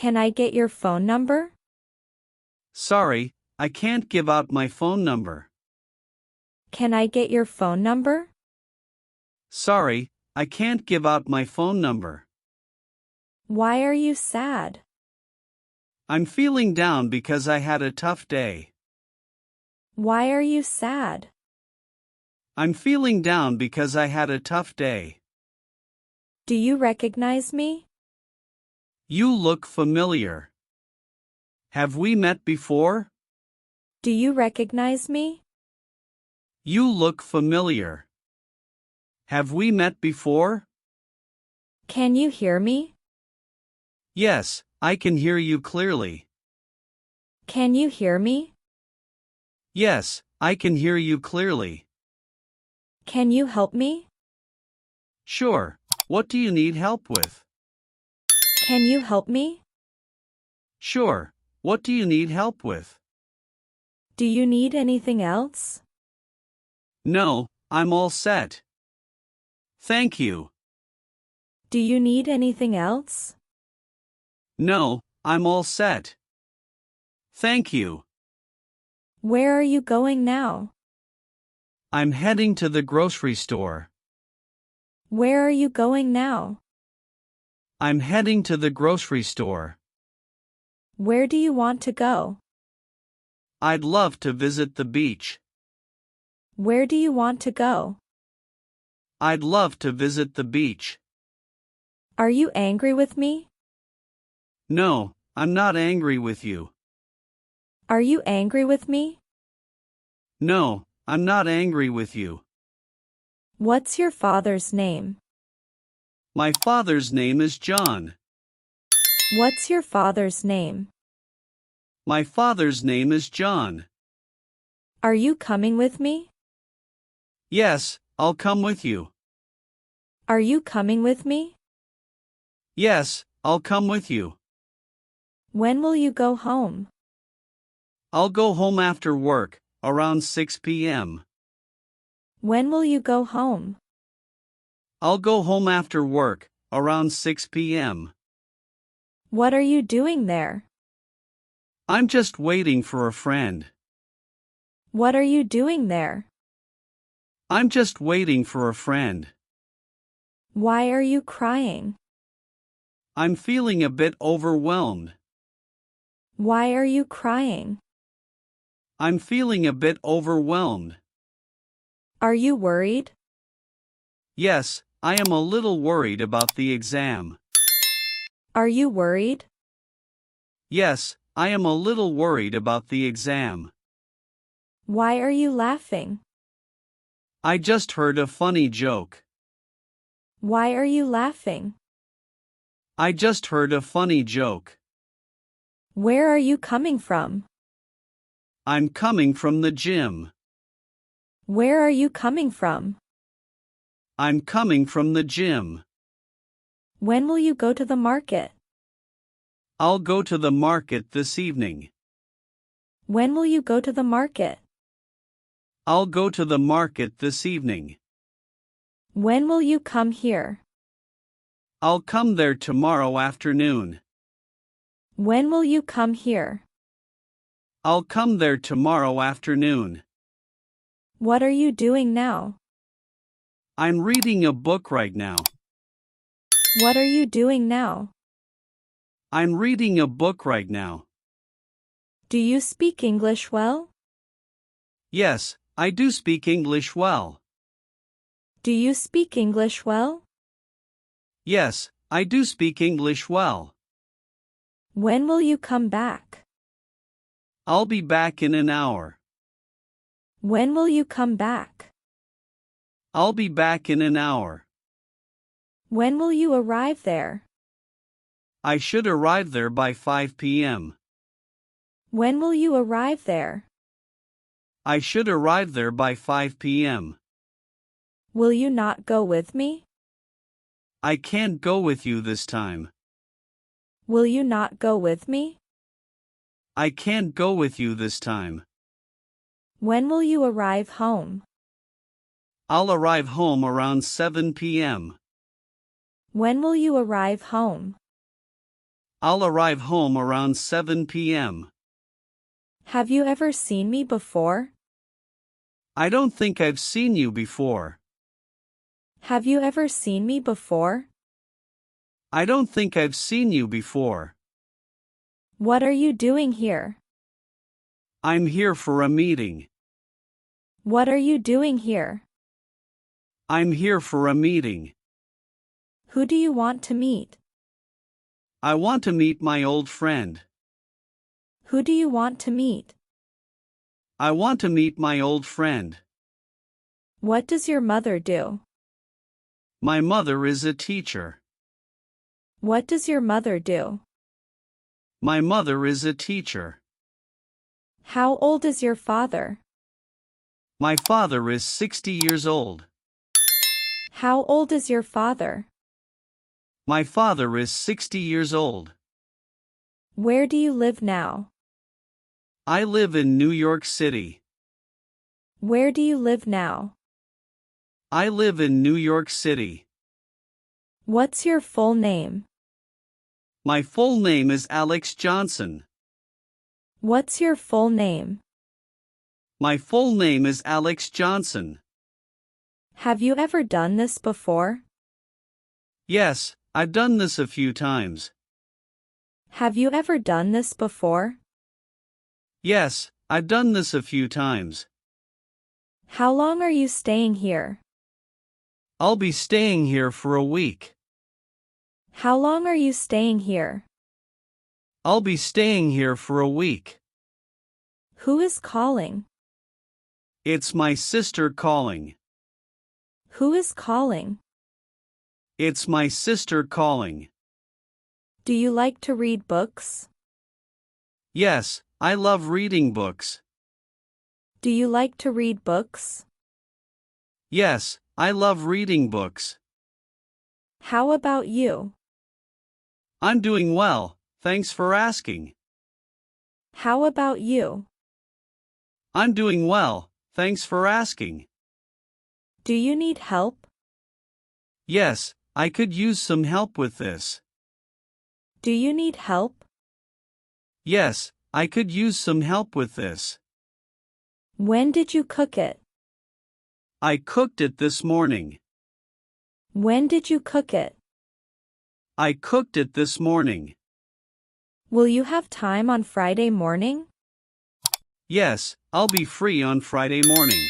Can I get your phone number? Sorry, I can't give out my phone number. Can I get your phone number? Sorry, I can't give out my phone number. Why are you sad? I'm feeling down because I had a tough day. Why are you sad? I'm feeling down because I had a tough day. Do you recognize me? You look familiar. Have we met before? Do you recognize me? You look familiar. Have we met before? Can you hear me? Yes, I can hear you clearly. Can you hear me? Yes, I can hear you clearly. Can you help me? Sure, what do you need help with? Can you help me? Sure, what do you need help with? Do you need anything else? No, I'm all set. Thank you. Do you need anything else? No, I'm all set. Thank you. Where are you going now? I'm heading to the grocery store. Where are you going now? I'm heading to the grocery store. Where do you want to go? I'd love to visit the beach. Where do you want to go? I'd love to visit the beach. Are you angry with me? No, I'm not angry with you. Are you angry with me? No, I'm not angry with you. What's your father's name? My father's name is John. What's your father's name? My father's name is John. Are you coming with me? Yes, I'll come with you. Are you coming with me? Yes, I'll come with you. When will you go home? I'll go home after work, around 6 p.m. When will you go home? I'll go home after work, around 6 p.m. What are you doing there? I'm just waiting for a friend. What are you doing there? I'm just waiting for a friend. Why are you crying? I'm feeling a bit overwhelmed. Why are you crying? I'm feeling a bit overwhelmed. Are you worried? Yes, I am a little worried about the exam. Are you worried? Yes, I am a little worried about the exam. Why are you laughing? I just heard a funny joke. Why are you laughing? I just heard a funny joke. Where are you coming from? I'm coming from the gym. Where are you coming from? I'm coming from the gym. When will you go to the market? I'll go to the market this evening. When will you go to the market? I'll go to the market this evening. When will you come here? I'll come there tomorrow afternoon. When will you come here? I'll come there tomorrow afternoon. What are you doing now? I'm reading a book right now. What are you doing now? I'm reading a book right now. Do you speak English well? Yes, I do speak English well. Do you speak English well? Yes, I do speak English well. When will you come back? I'll be back in an hour. When will you come back? I'll be back in an hour. When will you arrive there? I should arrive there by 5 p.m. When will you arrive there? I should arrive there by 5 p.m. Will you not go with me? I can't go with you this time. Will you not go with me? I can't go with you this time. When will you arrive home? I'll arrive home around 7 p.m. When will you arrive home? I'll arrive home around 7 p.m. Have you ever seen me before? I don't think I've seen you before. Have you ever seen me before? I don't think I've seen you before. What are you doing here? I'm here for a meeting. What are you doing here? I'm here for a meeting. Who do you want to meet? I want to meet my old friend. Who do you want to meet? I want to meet my old friend. What does your mother do? My mother is a teacher. What does your mother do? My mother is a teacher. How old is your father? My father is 60 years old. How old is your father? My father is 60 years old. Where do you live now? I live in New York City. Where do you live now? I live in New York City. What's your full name? My full name is Alex Johnson. What's your full name? My full name is Alex Johnson. Have you ever done this before? Yes, I've done this a few times. Have you ever done this before? Yes, I've done this a few times. How long are you staying here? I'll be staying here for a week. How long are you staying here? I'll be staying here for a week. Who is calling? It's my sister calling. Who is calling? It's my sister calling. Do you like to read books? Yes, I love reading books. Do you like to read books? Yes, I love reading books. How about you? I'm doing well, thanks for asking. How about you? I'm doing well, thanks for asking. Do you need help? Yes, I could use some help with this. Do you need help? Yes, I could use some help with this. When did you cook it? I cooked it this morning. When did you cook it? I cooked it this morning. Will you have time on Friday morning? Yes, I'll be free on Friday morning.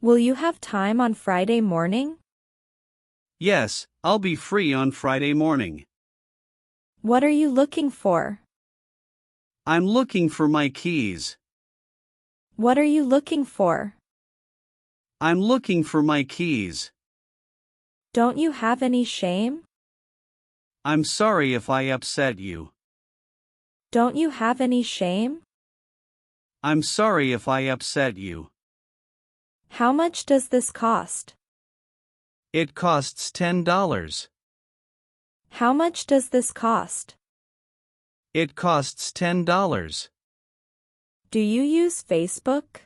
Will you have time on Friday morning? Yes, I'll be free on Friday morning. What are you looking for? I'm looking for my keys. What are you looking for? I'm looking for my keys. Don't you have any shame? I'm sorry if I upset you. Don't you have any shame? I'm sorry if I upset you. How much does this cost? It costs $10. How much does this cost? It costs $10. Do you use Facebook?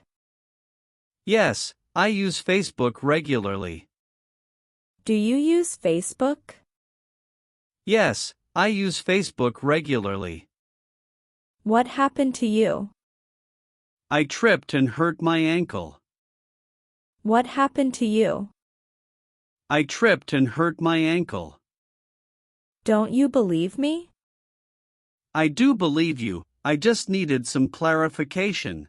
Yes, I use Facebook regularly. Do you use Facebook? Yes, I use Facebook regularly. What happened to you? I tripped and hurt my ankle. What happened to you? I tripped and hurt my ankle. Don't you believe me? I do believe you, I just needed some clarification.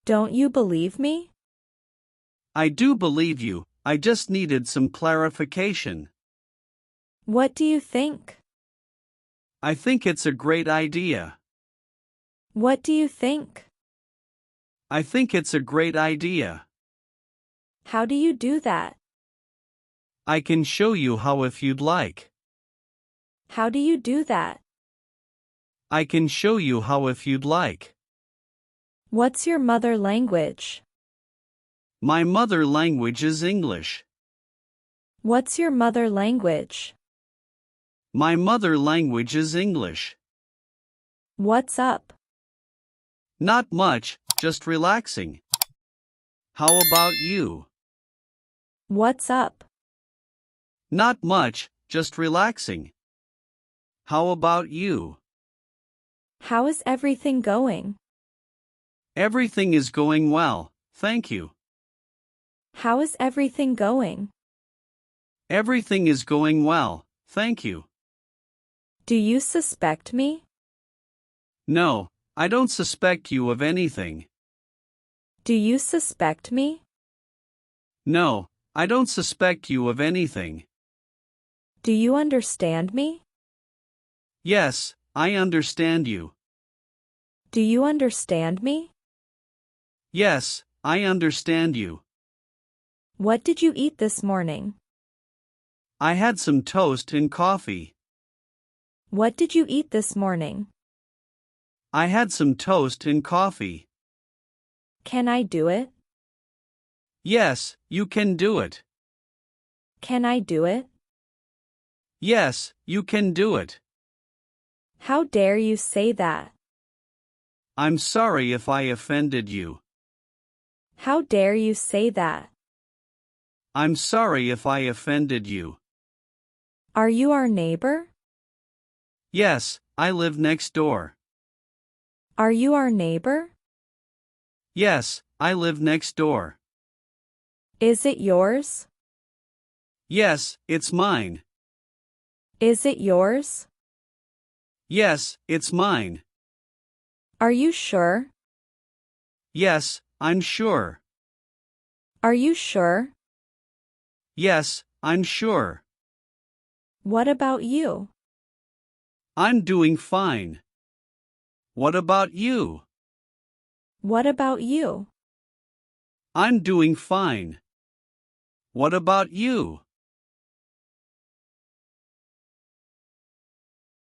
Don't you believe me? I do believe you, I just needed some clarification. What do you think? I think it's a great idea. What do you think? I think it's a great idea. How do you do that? I can show you how if you'd like. How do you do that? I can show you how if you'd like. What's your mother language? My mother language is English. What's your mother language? My mother language is English. What's up? Not much, just relaxing. How about you? What's up? Not much, just relaxing. How about you? How is everything going? Everything is going well, thank you. How is everything going? Everything is going well, thank you. Do you suspect me? No, I don't suspect you of anything. Do you suspect me? No, I don't suspect you of anything. Do you understand me? Yes, I understand you. Do you understand me? Yes, I understand you. What did you eat this morning? I had some toast and coffee. What did you eat this morning? I had some toast and coffee. Can I do it? Yes, you can do it. Can I do it? Yes, you can do it. How dare you say that? I'm sorry if I offended you. How dare you say that? I'm sorry if I offended you. Are you our neighbor? Yes, I live next door. Are you our neighbor? Yes, I live next door. Is it yours? Yes, it's mine. Is it yours? Yes, it's mine. Are you sure? Yes, I'm sure. Are you sure? Yes, I'm sure. What about you? I'm doing fine. What about you? What about you? I'm doing fine. What about you?